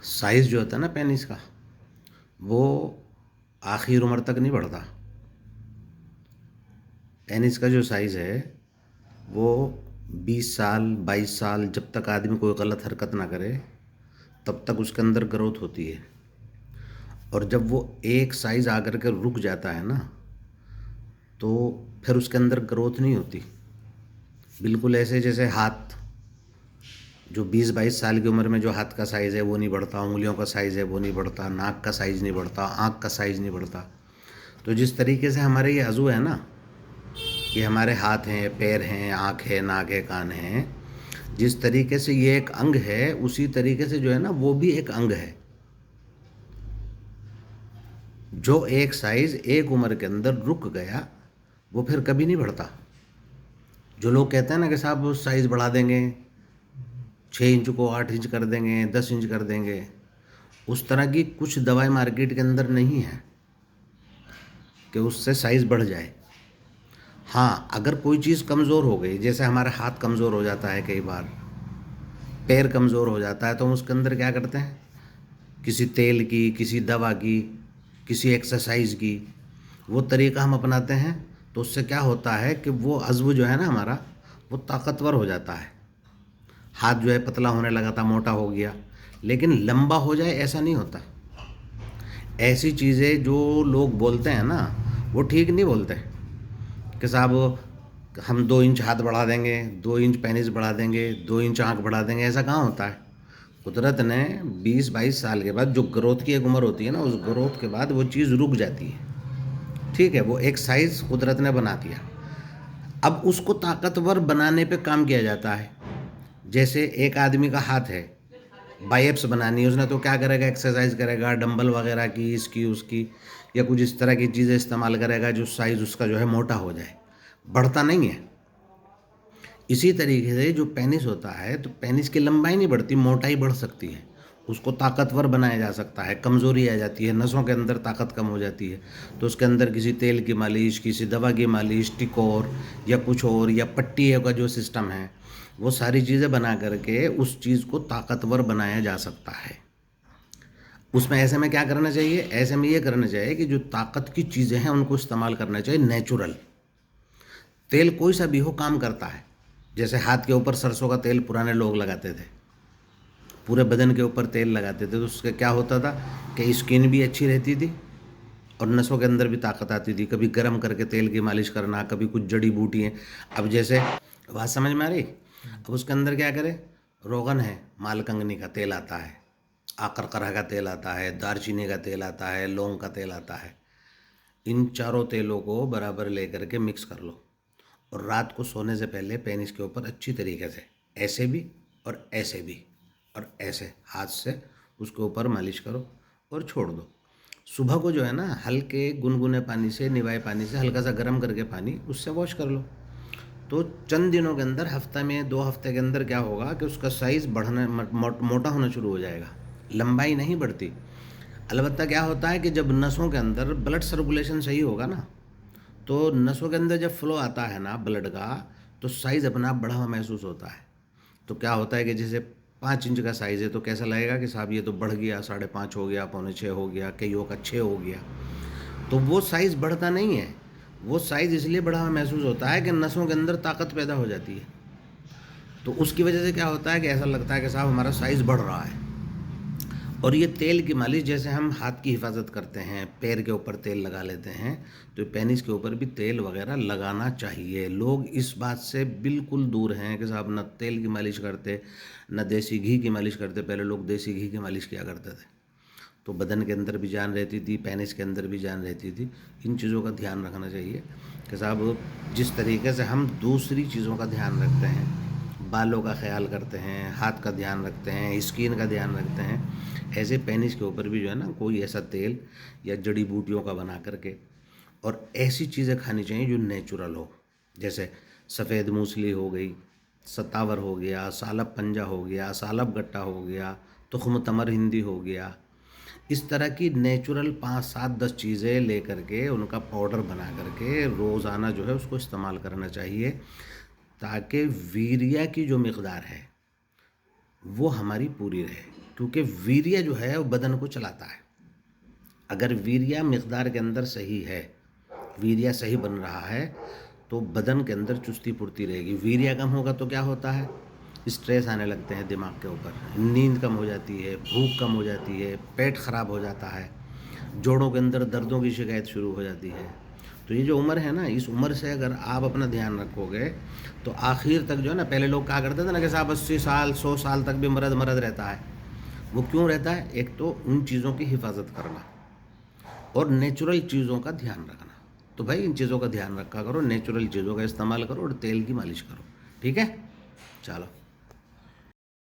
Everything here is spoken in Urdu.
سائز جو ہوتا ہے نا پینس کا، وہ آخر عمر تک نہیں بڑھتا. پینس کا جو سائز ہے وہ 20 سال 22 سال، جب تک آدمی کوئی غلط حرکت نہ کرے تب تک اس کے اندر گروتھ ہوتی ہے. اور جب وہ ایک سائز آ کر کے رک جاتا ہے نا تو پھر اس کے اندر گروتھ نہیں ہوتی. بالکل ایسے جیسے ہاتھ، جو 20 22 سال کی عمر میں جو ہاتھ کا سائز ہے وہ نہیں بڑھتا، انگلیوں کا سائز ہے وہ نہیں بڑھتا، ناک کا سائز نہیں بڑھتا، آنکھ کا سائز نہیں بڑھتا. تو جس طریقے سے ہمارے یہ عضو ہے نا، یہ ہمارے ہاتھ ہیں، پیر ہیں، آنکھ ہے، ناک ہے، کان ہیں، جس طریقے سے یہ ایک انگ ہے اسی طریقے سے جو ہے نا وہ بھی ایک انگ ہے. جو ایک سائز ایک عمر کے اندر رک گیا وہ پھر کبھی نہیں بڑھتا. جو لوگ کہتے ہیں نا کہ صاحب سائز بڑھا دیں گے، 6 انچ کو 8 انچ کر دیں گے، 10 انچ کر دیں گے، اس طرح کی کچھ دوائیں مارکیٹ کے اندر نہیں ہیں کہ اس سے سائز بڑھ جائے. ہاں، اگر کوئی چیز کمزور ہو گئی، جیسے ہمارا ہاتھ کمزور ہو جاتا ہے، کئی بار پیر کمزور ہو جاتا ہے، تو ہم اس کے اندر کیا کرتے ہیں، کسی تیل کی، کسی دوا کی، کسی ایکسرسائز کی وہ طریقہ ہم اپناتے ہیں. تو اس سے کیا ہوتا ہے کہ وہ عضو جو ہے نا ہمارا وہ طاقتور ہو جاتا ہے. ہاتھ جو ہے پتلا ہونے لگا تھا، موٹا ہو گیا، لیکن لمبا ہو جائے ایسا نہیں ہوتا. ایسی چیزیں جو لوگ بولتے ہیں نا وہ ٹھیک نہیں بولتے کہ صاحب ہم 2 انچ ہاتھ بڑھا دیں گے، 2 انچ پینس بڑھا دیں گے، 2 انچ آنکھ بڑھا دیں گے. ایسا کہاں ہوتا ہے؟ قدرت نے 20 22 سال کے بعد جو گروتھ کی ایک عمر ہوتی ہے نا، اس گروتھ کے بعد وہ چیز رک جاتی ہے. ٹھیک ہے، وہ ایک سائز قدرت نے بنا دیا. اب اس کو طاقتور بنانے پہ کام کیا جاتا ہے. جیسے ایک آدمی کا ہاتھ ہے، بائیپس بنانی ہے، اس نے تو کیا کرے گا، ایکسرسائز کرے گا، ڈمبل وغیرہ کی، اس کی اس کی، یا کچھ اس طرح کی چیزیں استعمال کرے گا جو سائز اس کا جو ہے موٹا ہو جائے، بڑھتا نہیں ہے. اسی طریقے سے جو پینس ہوتا ہے تو پینس کی لمبائی نہیں بڑھتی، موٹائی بڑھ سکتی ہے. اس کو طاقتور بنایا جا سکتا ہے. کمزوری آ جاتی ہے، نسوں کے اندر طاقت کم ہو جاتی ہے تو اس کے اندر کسی تیل کی مالش، کسی دوا کی مالش، ٹکور یا کچھ اور، یا پٹی کا جو سسٹم ہے، وہ ساری چیزیں بنا کر کے اس چیز کو طاقتور بنایا جا سکتا ہے. اس میں ایسے میں کیا کرنا چاہیے، ایسے میں یہ کرنا چاہیے کہ جو طاقت کی چیزیں ہیں ان کو استعمال کرنا چاہیے. نیچرل تیل کوئی سا بھی ہو کام کرتا ہے. جیسے ہاتھ کے اوپر سرسوں کا تیل پرانے لوگ لگاتے تھے، پورے بدن کے اوپر تیل لگاتے تھے، تو اس سے کیا ہوتا تھا کہ اسکن بھی اچھی رہتی تھی اور نسوں کے اندر بھی طاقت آتی تھی. کبھی گرم کر کے تیل کی مالش کرنا، کبھی کچھ جڑی بوٹی ہیں. اب جیسے بات سمجھ میں آ رہی؟ اب اس کے اندر کیا کرے، روغن ہے، مال کنگنی کا تیل آتا ہے، آکرکرہ کا تیل آتا ہے، دار چینی کا تیل آتا ہے، لونگ کا تیل آتا ہے. ان چاروں تیلوں کو برابر لے کر کے مکس کر لو اور رات کو سونے سے پہلے پینس کے اوپر اچھی طریقے سے ایسے بھی اور ایسے بھی اور ایسے ہاتھ سے اس کے اوپر مالش کرو اور چھوڑ دو. صبح کو جو ہے نا ہلکے گنگنے پانی سے، نوائے پانی سے ہلکا سا گرم کر کے پانی اس سے واش کر لو. تو چند دنوں کے اندر، ہفتہ میں 2 ہفتے کے اندر کیا ہوگا کہ اس کا سائز بڑھنا، موٹا ہونا شروع ہو جائے گا. لمبائی نہیں بڑھتی. البتہ کیا ہوتا ہے کہ جب نسوں کے اندر بلڈ سرکولیشن صحیح ہوگا نا، تو نسوں کے اندر جب فلو آتا ہے نا بلڈ کا، تو سائز اپنا بڑھا ہوا محسوس ہوتا ہے. تو کیا ہوتا ہے کہ جیسے 5 انچ کا سائز ہے تو کیسا لگے گا کہ صاحب یہ تو بڑھ گیا، 5.5 ہو گیا، 5.25 ہو گیا، کئیوں کا 6 ہو گیا. تو وہ سائز بڑھتا نہیں ہے. وہ سائز اس لیے بڑھا ہوا محسوس ہوتا ہے کہ نسوں کے اندر طاقت پیدا ہو جاتی ہے. تو اس کی وجہ سے کیا ہوتا ہے کہ ایسا لگتا ہے کہ صاحب ہمارا سائز بڑھ رہا ہے. اور یہ تیل کی مالش، جیسے ہم ہاتھ کی حفاظت کرتے ہیں، پیر کے اوپر تیل لگا لیتے ہیں، تو پینس کے اوپر بھی تیل وغیرہ لگانا چاہیے. لوگ اس بات سے بالکل دور ہیں کہ صاحب نہ تیل کی مالش کرتے، نہ دیسی گھی کی مالش کرتے. پہلے لوگ دیسی گھی کی مالش کیا کرتے تھے تو بدن کے اندر بھی جان رہتی تھی، پینس کے اندر بھی جان رہتی تھی. ان چیزوں کا دھیان رکھنا چاہیے کہ صاحب جس طریقے سے ہم دوسری چیزوں کا دھیان رکھتے ہیں، بالوں کا خیال کرتے ہیں، ہاتھ کا دھیان رکھتے ہیں، اسکن کا دھیان رکھتے ہیں، ایسے پینس کے اوپر بھی جو ہے نا کوئی ایسا تیل یا جڑی بوٹیوں کا بنا کر کے، اور ایسی چیزیں کھانی چاہیے جو نیچرل ہو. جیسے سفید موسلی ہو گئی، ستاور ہو گیا، سالب پنجہ ہو گیا، سالب گٹا ہو گیا، تخم تمر ہندی ہو گیا. اس طرح کی نیچرل 5 7 10 چیزیں لے کر کے ان کا پاؤڈر بنا کر کے روزانہ جو ہے اس کو استعمال کرنا چاہیے، تاکہ ویریا کی جو مقدار ہے وہ ہماری پوری رہے. کیونکہ ویریہ جو ہے وہ بدن کو چلاتا ہے. اگر ویریہ مقدار کے اندر صحیح ہے، ویریہ صحیح بن رہا ہے تو بدن کے اندر چستی پھرتی رہے گی. ویریہ کم ہوگا تو کیا ہوتا ہے؟ اسٹریس آنے لگتے ہیں دماغ کے اوپر، نیند کم ہو جاتی ہے، بھوک کم ہو جاتی ہے، پیٹ خراب ہو جاتا ہے، جوڑوں کے اندر دردوں کی شکایت شروع ہو جاتی ہے. تو یہ جو عمر ہے نا، اس عمر سے اگر آپ اپنا دھیان رکھو گے تو آخر تک جو ہے نا، پہلے لوگ کہا کرتے تھے نا کہ صاحب 80 سال 100 سال تک بھی مرد رہتا ہے. وہ کیوں رہتا ہے؟ ایک تو ان چیزوں کی حفاظت کرنا اور نیچرل چیزوں کا دھیان رکھنا. تو بھائی ان چیزوں کا دھیان رکھا کرو، نیچرل چیزوں کا استعمال کرو اور تیل کی مالش کرو. ٹھیک ہے، چلو.